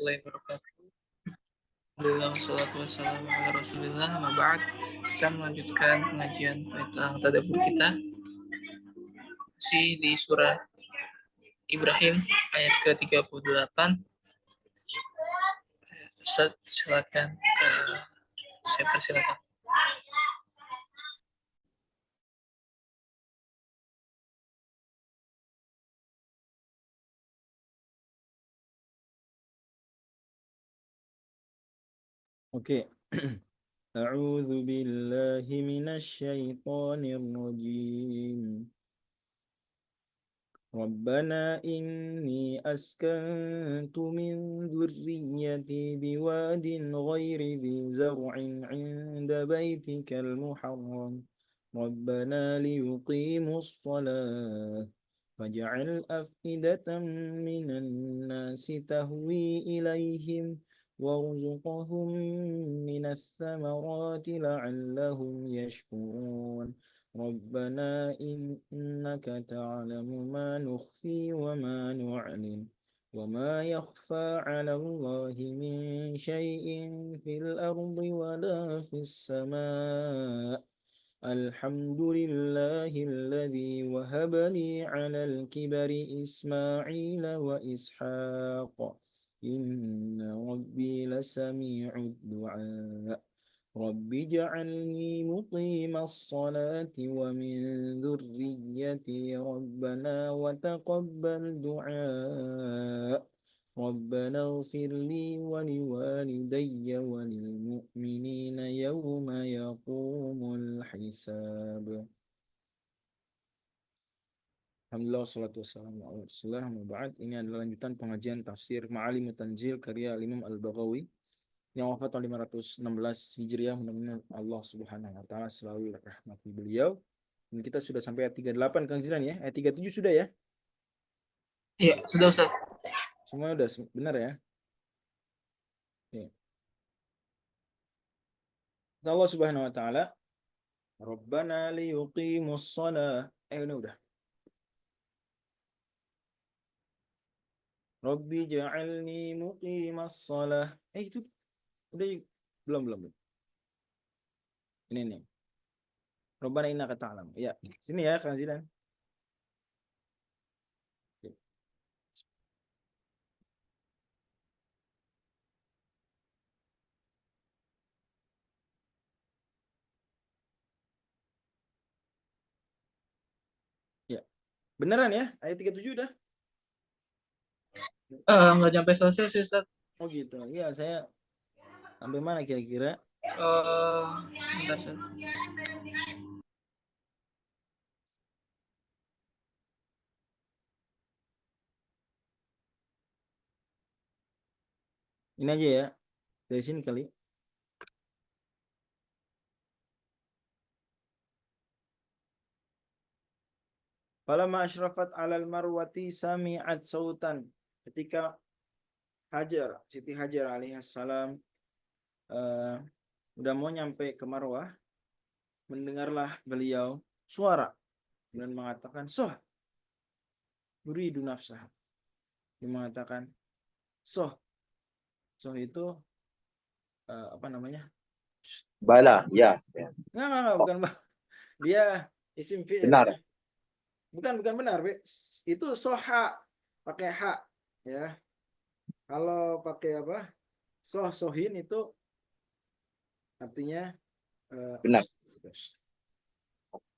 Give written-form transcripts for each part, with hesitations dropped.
warahmatullahi wabarakatuh. Alhamdulillah wassalatu wassalamu ala Rasulillah. Amma ba'd. Kita melanjutkan pengajian tentang tadabbur kita. Masih di surah Ibrahim ayat ke-38. Ustaz, silakan. Saya persilakan. Oke. A'udzu billahi minasyaitonir rajim. Rabbana inni askantu min dzurriyyati biwadin ghairi dhi zar'in 'inda baitikal muharram. Rabbana liyuqimus shalah faj'al af'idatan minan nasi tahwi ilaihim وارزقهم من الثمرات لعلهم يشكرون ربنا إنك تعلم ما نخفي وما نعلن وما يخفى على الله من شيء في الأرض ولا في السماء الحمد لله الذي وهب لي على الكبر إسماعيل وإسحاق إن ربي لسميع الدعاء رب اجعلني مقيم الصلاة ومن ذريتي ربنا وتقبل دعاء ربنا اغفر لي ولوالدي وللمؤمنين يوم يقوم الحساب. Alhamdulillah, wassalatu wassalamu ala rasulillah, amma ba'd. Ini adalah lanjutan pengajian tafsir Ma'alim Tanzil karya Imam Al-Baghawi yang wafat tahun 516 Hijriah. Mudah-mudahan Allah Subhanahu wa taala selalu rahmati beliau. Dan kita sudah sampai ayat 38 Kang Zilan ya. Ayat 37 sudah ya? Iya, sudah Ustaz. Semua sudah benar ya? Ya. Allah Subhanahu wa taala, Rabbana liyuqimus shalah. Ini udah. Rabbi ja'alni muqimas shalah. Itu udah belum. Ini nih. Rabbana innaka ta'lam. Ya, sini ya Kang Zidan. Ya. Beneran ya? Ayat 37 udah? Nggak sampai selesai sih Ustaz. Oh gitu. Iya, saya sampai mana kira-kira? Bentar, Ustaz. Ini aja ya. Dari sini kali. Falamma asyrafat 'alal marwati sami'at sautan. Ketika Siti Hajar alaihissalam udah mau nyampe ke Marwah, mendengarlah beliau suara dan mengatakan, "Soh, yuridu nafsah." Dia mengatakan, "Soh." Soh itu apa namanya? Bala, ya. Enggak, bukan. Dia isim fi'il. Benar. Bukan benar, Be. Itu soha pakai hak ya. Kalau pakai apa? Sohin itu artinya Benar.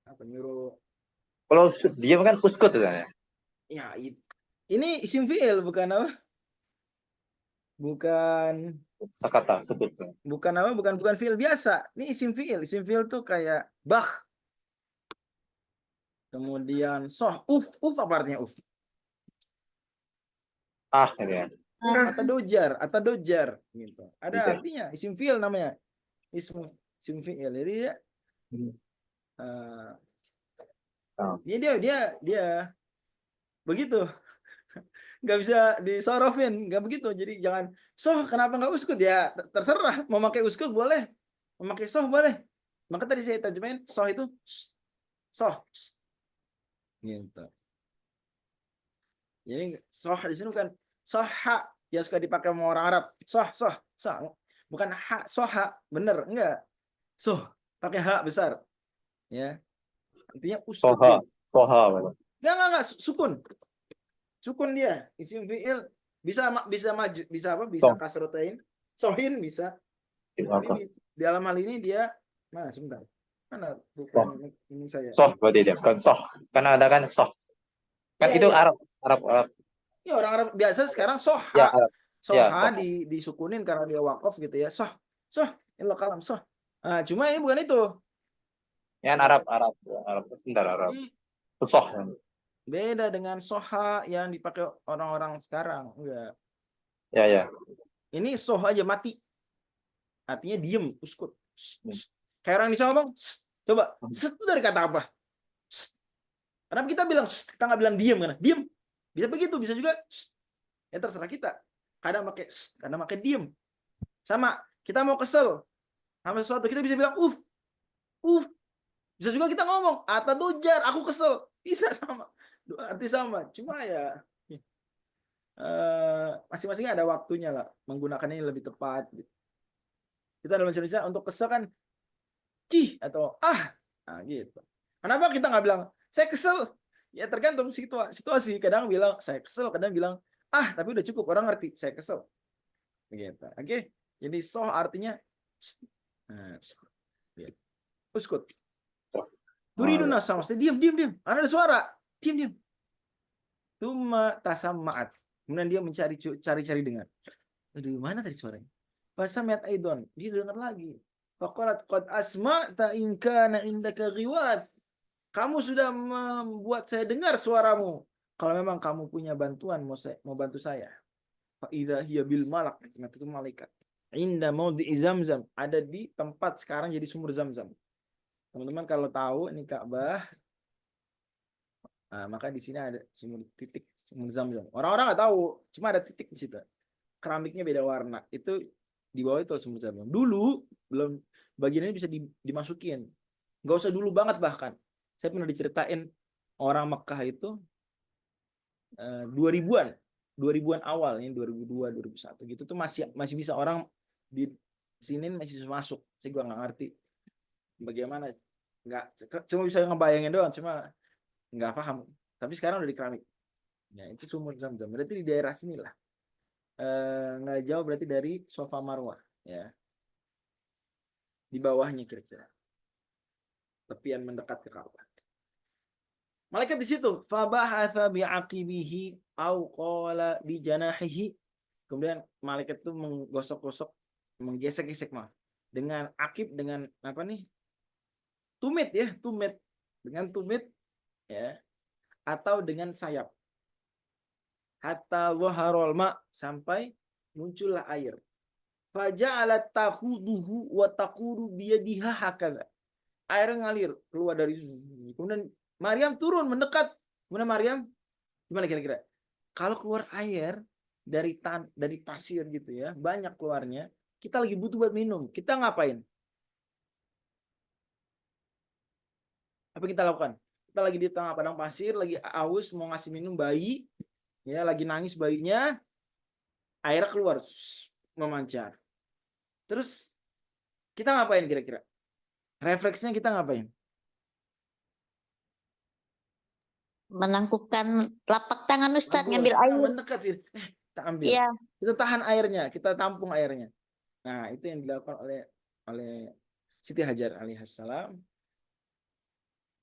apa nyuruh. Kalau dia kan uskut ya. Ya, ini isim fi'il bukan apa? Bukan Sakata sebut. bukan apa? Bukan fi'il biasa. Ini isim fi'il. Isim fi'il tuh kayak bah. Kemudian soh, uf apa artinya uf? Ya. Atau dojar gitu. Ada Dojar. artinya isim fi'il namanya. Isim fi'il. Jadi ya dia begitu. Nggak bisa disorofin, nggak begitu. Jadi jangan soh, kenapa nggak uskut ya? Terserah, mau pakai uskut boleh, mau pakai soh boleh. Maka tadi saya terjemahin soh itu soh gitu. Jadi soh di sini bukan soha yang suka dipakai sama orang Arab. Soh. Bukan ha, soha, bener, enggak. Soh, pakai ha besar. Ya. Artinya uskut Soha. dia. Soha. Betul. Enggak, sukun. Sukun dia. Isim fi'il bisa maju, bisa apa? Bisa Soh. kasrotain. Sohin bisa. Tapi di dalam hal ini dia, nah sebentar. Mana bukan ini saya. Soh berarti dia, bukan soh. Karena ada kan soh. Kan itu Iya. Arab. Ya orang Arab biasa sekarang soha. Ya, Arab. Ya, Soha soh. disukunin karena dia wakaf gitu ya. Soh. Ini kalam soh. Nah, cuma ini bukan itu. Yang Arab. Sebentar, Arab. Ini Soh. beda dengan soha yang dipakai orang-orang sekarang. Enggak. Ya. Ini soh aja mati. Artinya diem, uskut. Kayak orang bisa ngomong, coba, itu dari kata apa? Karena kita bilang, kita nggak bilang diem kan? Diem. Bisa begitu, bisa juga. Ya terserah kita. Kadang pakai diem. Sama, kita mau kesel sama sesuatu, kita bisa bilang, bisa juga kita ngomong, ata dujar, aku kesel. Bisa sama. Arti sama. Cuma ya, masing-masing ada waktunya lah. Menggunakannya lebih tepat. Kita dalam bahasa Indonesia untuk kesel kan, cih atau nah, gitu. Kenapa kita nggak bilang saya kesel? Ya tergantung situasi. Kadang bilang saya kesel, kadang bilang tapi udah cukup, orang ngerti saya kesel. Gitu. Oke. Jadi soh artinya uskut. Turiduna sama diam. Karena ada suara. Diam. Tuma tasammaat. Kemudian dia cari dengar. Aduh, mana tadi suaranya? Fasamat aidon. Dia dengar lagi. Faqalat qad asma'ta in kana indaka ghiwath. Kamu sudah membuat saya dengar suaramu. Kalau memang kamu punya bantuan mau bantu saya. Fa idza hiya bil malak, itu malaikat. Inda maudhi Zamzam, ada di tempat sekarang jadi sumur Zamzam. Teman-teman kalau tahu ini Ka'bah, maka di sini ada sumur Zamzam. Orang-orang nggak tahu, cuma ada titik di situ. Keramiknya beda warna. Itu di bawah itu sumur Zamzam. Dulu belum bagian ini bisa dimasukin. Nggak usah dulu banget bahkan. Saya pernah diceritain orang Mekah itu 2000-an awal ini 2002 2001 gitu tuh masih bisa orang di sini masih bisa masuk. Saya gua nggak ngerti bagaimana, nggak cuma bisa ngebayangin doang, cuma nggak paham. Tapi sekarang udah di keramik. Ya itu sumur Zamzam. Berarti di daerah sini lah. Nggak jauh berarti dari Safa Marwah ya. Di bawahnya kira-kira. Tepian mendekat ke Ka'bah. Malaikat di situ, fabahatha bi'aqibihi au qala bi janahihi. Kemudian malaikat itu menggosok-gosok, menggesek-gesek dengan akib, dengan apa nih? Tumit dengan tumit ya, atau dengan sayap. Hatta waharul ma, sampai muncullah air. Faja'alat takhuduhu wa taquru biyadiha hakadha. Air ngalir keluar dari, kemudian Maryam turun mendekat. Kemudian Maryam gimana kira-kira? Kalau keluar air dari pasir gitu ya, banyak keluarnya, kita lagi butuh buat minum. Kita ngapain? Apa kita lakukan? Kita lagi di tengah padang pasir, lagi haus, mau ngasih minum bayi, ya lagi nangis bayinya, air keluar, memancar. Terus kita ngapain kira-kira? Refleksnya kita ngapain? Menangkupkan telapak tangan Ustadz, ngambil air. Mendekat sih. Kita ambil. Iya. Kita tahan airnya, kita tampung airnya. Nah, itu yang dilakukan oleh Siti Hajar alaihissalam.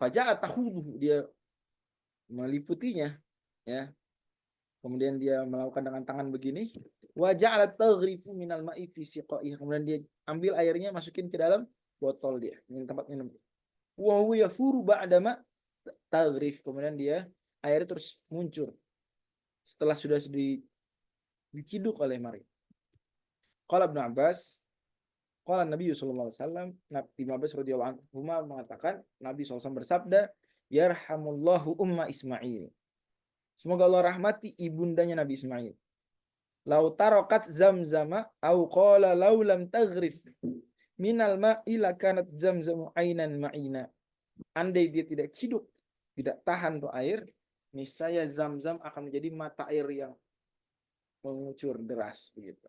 Faja'at tahuduhu, dia meliputinya ya. Kemudian dia melakukan dengan tangan begini. Wa ja'alat taghrifu minal ma'i fi siqaihi. Kemudian dia ambil airnya, masukin ke dalam botol dia, tempat minum. Wa huwa yafuru ba'dama taghrif. Kemudian dia air terus muncul setelah sudah diciduk oleh Maryam. Qala Ibnu Abbas, qala Nabi sallallahu alaihi wasallam, Ibnu Abbas radhiyallahu anhu mengatakan Nabi SAW bersabda, yarhamullahu umma Ismail. Semoga Allah rahmati ibundanya Nabi Ismail. Lau tarakat zamzama au qala lau lam taghrif minal ma'i lakanat zamzamu ainan ma'ina. Andai dia tidak ciduk, tidak tahan tuh air, niscaya Zamzam akan menjadi mata air yang mengucur deras begitu.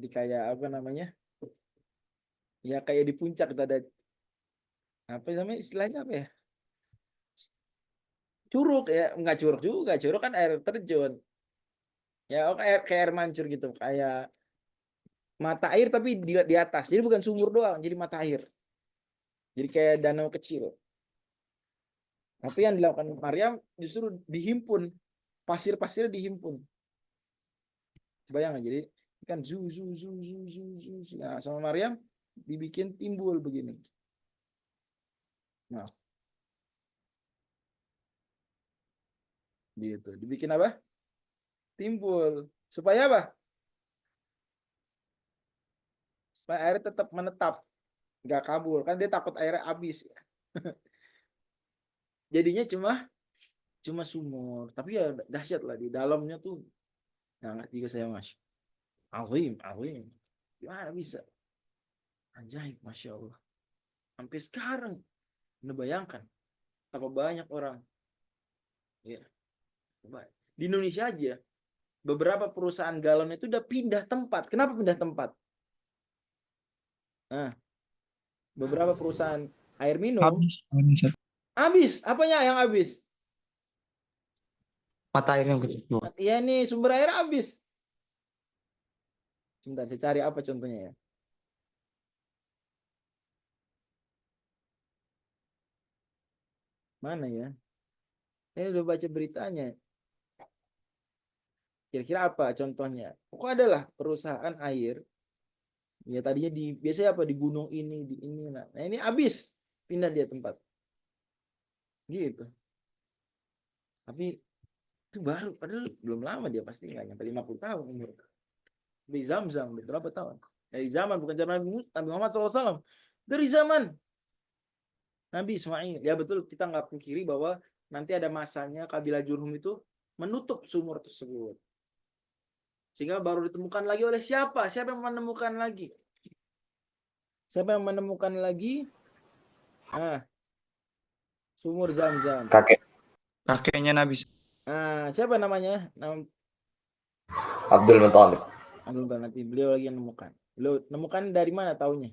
Jadi kayak apa namanya? Ya kayak di puncak ada apa namanya istilahnya apa ya? Curug ya, enggak curug juga, curug kan air terjun. Ya kayak air mancur gitu, kayak mata air tapi di atas. Jadi bukan sumur doang, jadi mata air. Jadi kayak danau kecil. Tapi yang dilakukan Maryam justru dihimpun, pasir-pasir dihimpun. Bayang jadi kan Nah, sama Maryam dibikin timbul begini. Nah, gitu. Dibikin apa? Timbul. Supaya apa? Supaya air tetap menetap, nggak kabur. Kan dia takut airnya habis. Jadinya cuma sumur. Tapi ya dahsyat lah di dalamnya tuh. Nggak ngerti ke saya mas. Azim, azim. Gimana bisa? Ajaib, masya Allah. Sampai sekarang, Anda bayangkan, apa banyak orang, ya, di Indonesia aja, beberapa perusahaan galon itu udah pindah tempat. Kenapa pindah tempat? Nah, beberapa perusahaan air minum habis. Apanya yang habis? Mata air yang begitu. Ya nih sumber air habis. Sebentar, saya cari apa contohnya ya. Mana ya? Saya udah baca beritanya. Kira-kira apa contohnya? Pokoknya adalah perusahaan air. Ya tadinya biasanya apa di gunung ini, di ini. Nah ini habis. Pindah dia tempat. Gitu. Tapi itu baru. Padahal belum lama dia pasti nggak nyampe 50 tahun umur. Di Zam-Zam. Berapa tahun? Dari zaman. Bukan zaman Nabi Muhammad SAW. Dari zaman Nabi Ismail. Ya betul kita nggak pungkiri bahwa nanti ada masanya kabilah Jurhum itu menutup sumur tersebut. Sehingga baru ditemukan lagi oleh siapa? Siapa yang menemukan lagi? Siapa yang menemukan lagi? Sumur Zam-Zam. Kakeknya Nabi Siapa namanya? Abdul Muthalib. Nanti beliau lagi yang menemukan. Beliau nemukan dari mana taunya?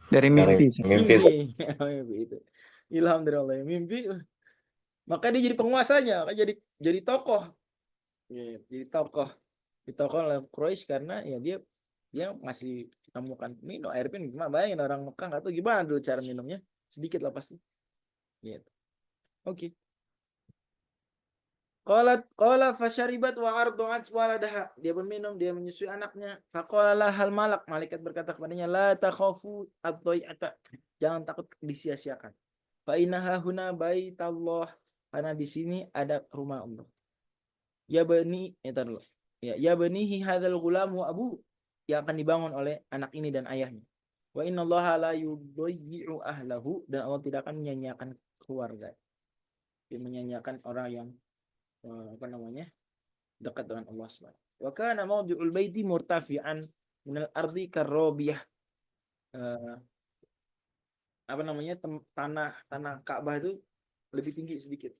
Dari mimpi. Mimpi itu. Ilham dari Allah. Mimpi. Maka dia jadi penguasanya, jadi tokoh. Ya, jadi tokoh. Di tokoh oleh Quraisy karena ya dia masih menemukan minum air pin. Gimana bayangin orang Mekah nggak tahu gimana dulu cara minumnya, sedikit lah pasti. Gitu. Oke. Qala fasyaribat wa ardu'at waladaha. Dia berminum, dia menyusui anaknya. Faqala hal malaikat berkata kepadanya, la takhafu ad-dhai'ata. Jangan takut disia-siakan. Fa innaha huna baitallah. Karena di sini ada rumah Allah. Ya bani, ya banihi hadzal gulamu abu, yang akan dibangun oleh anak ini dan ayahnya. Wa innallaha la yudayyi'u ahlahu, dan Allah tidak akan menyanyiakan keluarga. Dia menyanyiakan orang yang dekat dengan Allah Subhanahu. Wa kana mawdi'ul baiti murtafi'an minal ardi karrabiyah. Tanah Ka'bah itu lebih tinggi sedikit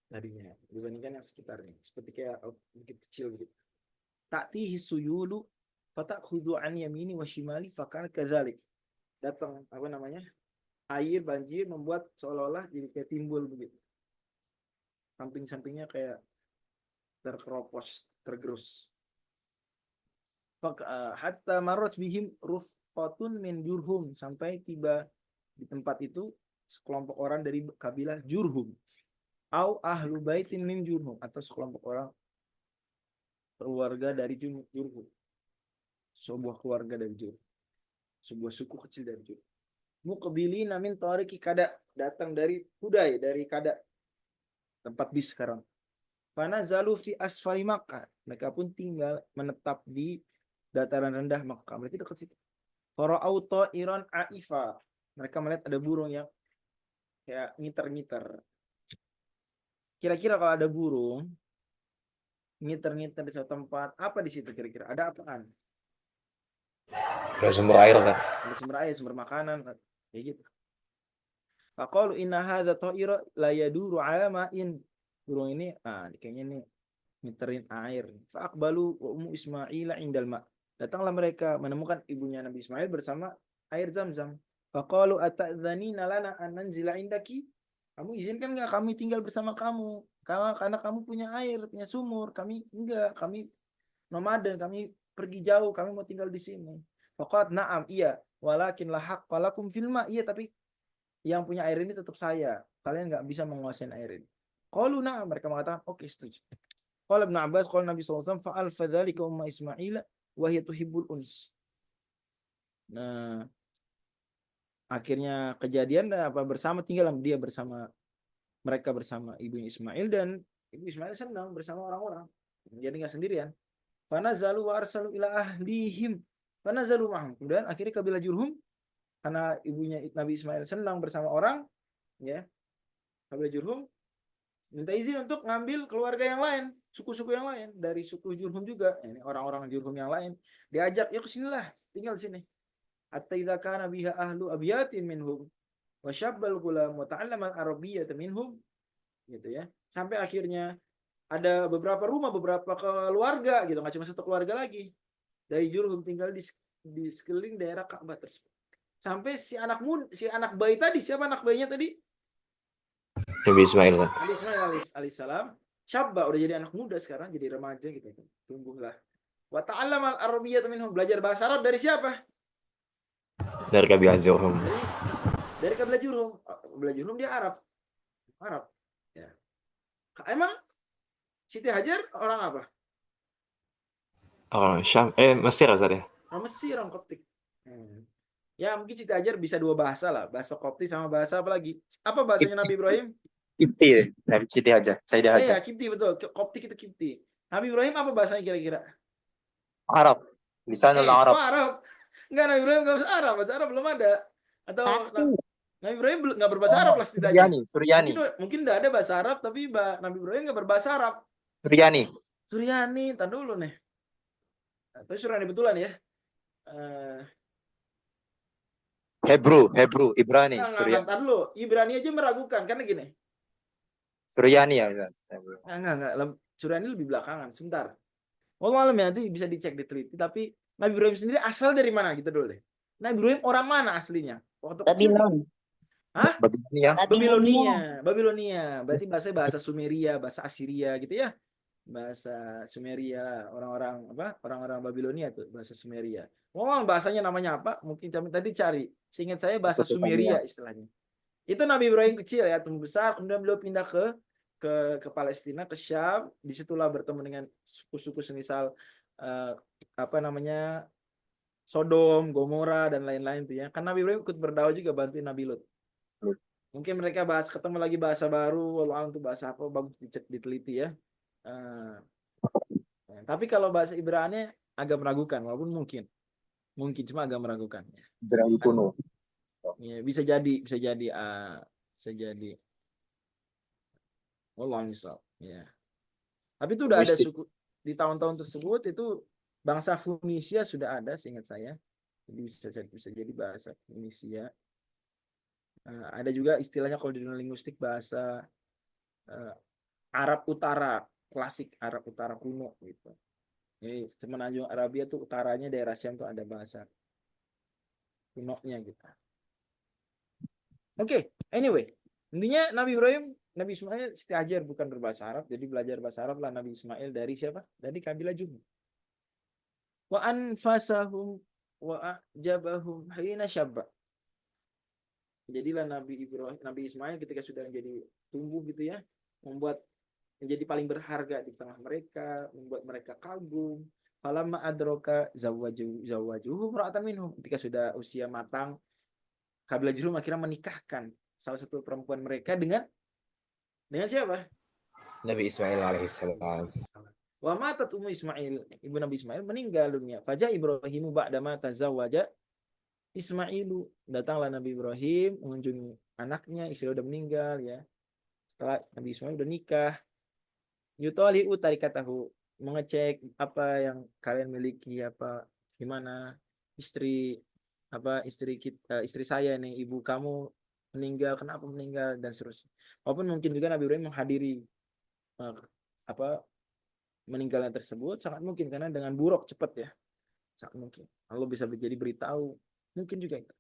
tadinya dibandingkan yang sekitarnya, seperti kayak bukit kecil gitu. Ta'tihi suyulu fatakhudhu an yamini wa shimali fakana kadzalik. Datang air banjir membuat seolah-olah jadi kayak timbul begitu. Samping-sampingnya kayak terkeropos, tergerus. Hatta marot bihim rufqatun min Jurhum, sampai tiba di tempat itu sekelompok orang dari kabilah Jurhum. Au ahlu baitin min Jurhum, atau sekelompok orang keluarga dari Jurhum. Sebuah keluarga dari Jurhum. Sebuah suku kecil dari Jurhum. Muqbilina min tariqi Kada, datang dari Hudai, dari Kada, tempat bis sekarang. Fanazalu fi asfali Makkah, mereka pun tinggal menetap di dataran rendah Makkah, berarti dekat situ. Fara'au ta'iran aifa, mereka melihat ada burung yang kayak ngiter-ngiter. Kira-kira kalau ada burung ngiter-ngiter di suatu tempat, apa di situ kira-kira? Ada apaan? Ada sumber air kan? Ada sumber air, sumber makanan, kayak gitu. Faqalu inna hadza ta'ira la yaduru ala ma'in. Burung ini, kayaknya ini ngiterin air. Fa'aqbalu wa ummu Ismail indal ma. Datanglah mereka menemukan ibunya Nabi Ismail bersama air Zam-Zam. Faqalu ata'dzanina lana an nanzila indaki? Kamu izinkan nggak kami tinggal bersama kamu? Karena kamu punya air, punya sumur. Kami enggak, kami nomaden, kami pergi jauh, kami mau tinggal di sini. Faqat na'am, iya. Walakin lahaq falakum filma. Iya, tapi yang punya air ini tetap saya. Kalian nggak bisa menguasai air ini. Qalu na'am, mereka mengatakan, oke, setuju. Qala Ibnu Abbas, qala Nabi sallallahu alaihi wasallam, fa'al fadzalika umma Ismail wa hiya tuhibbul uns. Nah, akhirnya kejadian apa bersama tinggal dia bersama mereka bersama ibu Ismail, dan ibu Ismail senang bersama orang-orang. Jadi nggak sendirian. Fanazalu wa arsalu ila ahlihim. Fanazalu ma'hum. Kemudian akhirnya kabilah Jurhum, karena ibunya Nabi Ismail senang bersama orang, ya. Kabilah Jurhum minta izin untuk ngambil keluarga yang lain, suku-suku yang lain dari suku Jurhum juga. Ini orang-orang Jurhum yang lain diajak, yuk kesinilah, tinggal sini. Hatta idza kana biha ahlu abyatin minhum wa syabbal gulam wa ta'allama al-arabiyyata minhum, gitu ya. Sampai akhirnya ada beberapa rumah, beberapa keluarga gitu, nggak cuma satu keluarga lagi dari Jurhum tinggal di sekeliling daerah Ka'bah tersebut. Sampai si anak bayi tadi, siapa anak bayinya tadi? Nabi Ismail. Ali Ismail alaihissalam, syabba, udah jadi anak muda sekarang, jadi remaja gitu. Tumbuhlah. Wa ta'allama al-arabiyyata minhum, belajar bahasa Arab dari siapa? Dari kabilah Jurhum. Dari kabilah Jurhum. Kabilah Jurhum dia Arab. Ya. Emang Siti Hajar orang apa? Orang Syam, Mesir Ustaz ya? Orang Mesir, orang Koptik. Ya mungkin Siti Hajar bisa dua bahasa lah, bahasa Koptik sama bahasa apa lagi? Apa bahasanya Nabi Ibrahim? Kipti, Nabi Siti Hajar. Sayyidah Hajar. Iya, Kipti, betul. Koptik itu Kipti. Nabi Ibrahim apa bahasanya kira-kira? Arab. Lisanul Arab. Arab. Enggak, Nabi Ibrahim nggak bahasa Arab. Bahasa Arab belum ada. Atau Nabi Ibrahim nggak berbahasa Arab lah setidaknya. Suryani. Mungkin udah ada bahasa Arab, tapi Nabi Ibrahim nggak berbahasa Arab. Suryani, tar dulu nih. Tapi Suryani betulan ya. Hebrew, Ibrani, Suryani. Tar dulu, Ibrani aja meragukan, karena gini. Suryani ya. Enggak. Suryani lebih belakangan, sebentar. Wallah alam ya, nanti bisa dicek, diteliti. Tapi Nabi Ibrahim sendiri asal dari mana gitu dulu deh. Nabi Ibrahim orang mana aslinya? Babylon. Hah? Babilonia. Berarti bahasa Sumeria, bahasa Assyria gitu ya. Bahasa Sumeria, orang-orang Babilonia tuh bahasa Sumeria. Bahasanya namanya apa? Mungkin tadi cari. Seingat saya bahasa Sumeria istilahnya. Itu Nabi Ibrahim kecil ya, tumbuh besar, kemudian beliau pindah ke Palestina, ke Syam. Disitulah bertemu dengan suku-suku semisal Sodom, Gomora dan lain-lain tuh ya. Kan Nabi Ibrahim ikut berdakwah juga, bantuin Nabi Lut. Mungkin mereka ketemu lagi bahasa baru, walau untuk bahasa apa, bagus dicek, diteliti ya. Tapi kalau bahasa Ibrani agak meragukan, walaupun mungkin cuma agak meragukan. Ibrani kuno. Ya, bisa jadi. Allah misal. Ya. Tapi itu udah ada suku di tahun-tahun tersebut, itu bangsa Funisia sudah ada, seingat saya. Jadi bisa jadi bahasa Funisia. Ada juga istilahnya kalau di dunia linguistik bahasa Arab Utara, klasik Arab Utara kuno gitu. Jadi semenanjung Arabia tuh utaranya daerah Syam tuh ada bahasa kunonya gitu. Oke, anyway, intinya Nabi Ismail Siti Hajar bukan berbahasa Arab, jadi belajar bahasa Arab lah Nabi Ismail dari siapa? Dari kabilah Jurhum. Wa anfasahum wa ajabahum hina syabba. Jadilah Nabi Ismail ketika sudah menjadi tumbuh gitu ya, menjadi paling berharga di tengah mereka, membuat mereka kagum. Falamma adraka zawajuhum ra'atan minhum. Ketika sudah usia matang, kabilah Jurhum akhirnya menikahkan salah satu perempuan mereka dengan siapa? Nabi Ismail alaihissalam. Wa matat ummu Ismail, ibu Nabi Ismail meninggal dunia. Faja Ibrahimu ba'dama tazawwaja Ismailu, datanglah Nabi Ibrahim mengunjungi anaknya, istri udah meninggal ya. Setelah Nabi Ismail udah nikah, yutoli'u tarikatahu, mengecek apa yang kalian miliki, apa gimana istri saya nih, ibu kamu meninggal, kenapa meninggal dan seterusnya. Walaupun mungkin juga Nabi Ibrahim menghadiri meninggalnya tersebut sangat mungkin karena dengan buruk cepat ya. Sangat mungkin. Allah bisa jadi beritahu. Mungkin juga itu.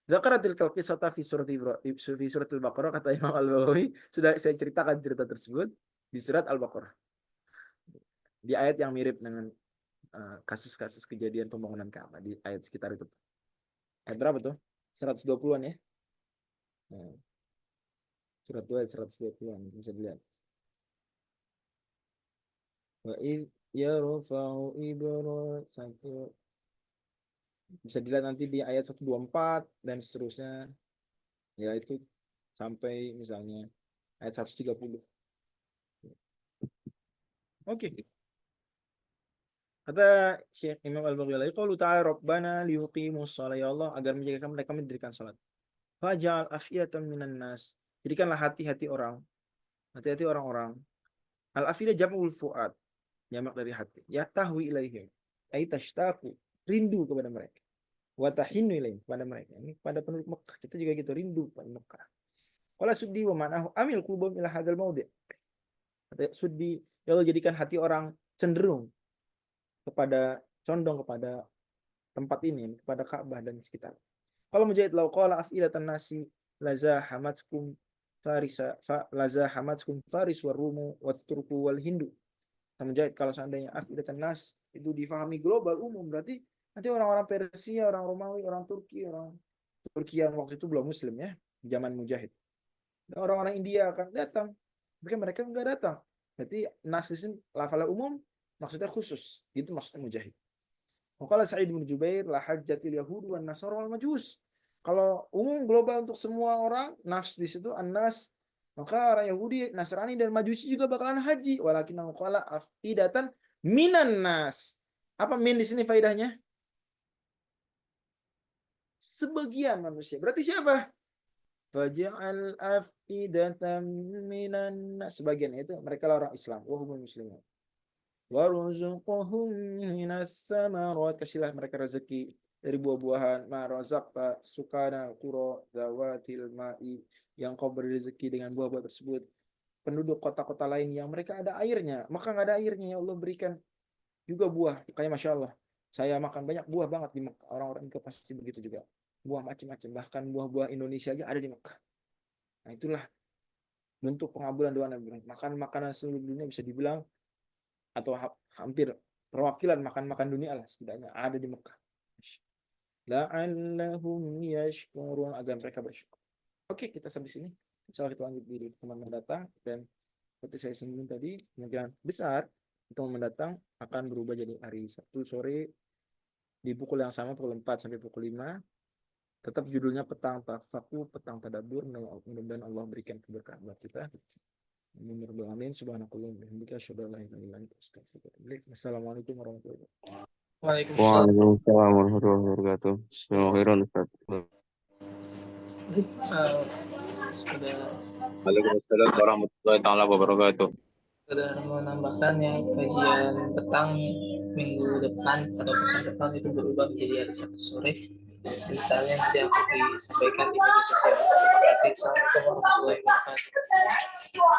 Dzakaratil qissata fi suratil Baqarah, kata Imam Al-Baghawi, sudah saya ceritakan cerita tersebut di surat Al-Baqarah. Di ayat yang mirip dengan kasus-kasus kejadian pembangunan Ka'bah di ayat sekitar itu. Ayat berapa tuh? 120-an ya. Surat 2 ayat 120-an bisa dilihat. Wa id yarfa'u Ibrahim, bisa dilihat nanti di ayat 124 dan seterusnya. Ya itu sampai misalnya ayat 130. Oke. Kata Syekh Imam Al-Baghawi, qaulu ta'ala rabbana liyuqimus shalah, ya Allah agar menjadikan mereka mendirikan salat. Faj'al af'idatan minan nas, jadikanlah hati-hati orang-orang. Al-afidah jam'ul fuad, jamak dari hati. Ya tahwi ilaihim, ay tashtaqu, rindu kepada mereka. Wa tahinnu ilaihim, kepada mereka. Ini pada penduduk Mekah, kita juga gitu, rindu pada Mekah. Qala suddi wa ma'nahu amil qulubum ila hadzal maudhi'. Kata suddi, ya Allah jadikan hati orang cenderung condong kepada tempat ini, kepada Ka'bah dan sekitar. Kalau Mujahid lau qala af'ilatan nasi lazahamatkum faris warumu watturku wal hindu. Mujahid, kalau seandainya af'ilatan nas itu difahami global umum, berarti nanti orang-orang Persia, orang Romawi, orang Turki yang waktu itu belum muslim ya, zaman Mujahid. Dan orang-orang India akan datang. Mereka enggak datang. Berarti nas itu lafal umum, maksudnya khusus. Itu maksudnya Mujahid. Qala Sa'id bin Jubair la hajjatil yahud wan nasara wal majus. Kalau umum global untuk semua orang, nas di situ an-nas, maka orang Yahudi, Nasrani dan Majusi juga bakalan haji. Walakin qala afidatan minan nas. Apa min di sini faedahnya? Sebagian manusia. Berarti siapa? Faj'al afidatan minan nas. Sebagian itu mereka orang Islam, wahumul muslimun. Warzuqhum minas samarat, kasihlah mereka rezeki dari buah-buahan, ma razaqta sukana qura zawatil ma'i, yang kau beri rezeki dengan buah-buah tersebut penduduk kota-kota lain yang mereka ada airnya, maka nggak ada airnya, ya Allah berikan juga buah. Kayak Masya Allah, saya makan banyak buah banget di Mekah. Orang-orang itu pasti begitu juga, buah macam-macam, bahkan buah-buah Indonesia aja ada di Mekah. Nah itulah bentuk pengabulan doa Nabi. Makan makanan seluruh dunia bisa dibilang, atau hampir perwakilan makan-makan dunia lah setidaknya ada di Mekah. La'allahum yashkurun, agar mereka bersyukur. Oke, kita sampai sini. Insyaallah kita lanjut di teman mendatang, dan seperti saya singgung tadi, kemungkinan besar teman mendatang akan berubah jadi hari Sabtu sore di pukul yang sama, pukul 4 sampai pukul 5. Tetap judulnya petang tafakur, petang tadabbur. Mudah-mudahan Allah berikan keberkahan buat kita. Amin. Subhanakallahumma wa bihamdika asyhadu an la ilaha illa anta astaghfiruka wa atubu ilaik. Assalamualaikum warahmatullahi wabarakatuh. Waalaikumsalam. Waalaikumsalam warahmatullahi wabarakatuh. Semoga khairan Ustaz. Sudah Waalaikumsalam warahmatullahi taala wabarakatuh. menambahkannya, kajian petang minggu depan atau pekan depan itu berubah menjadi hari Sabtu sore. Misalnya nanti akan disampaikan di media sosial. Terima kasih. Assalamualaikum warahmatullahi wabarakatuh.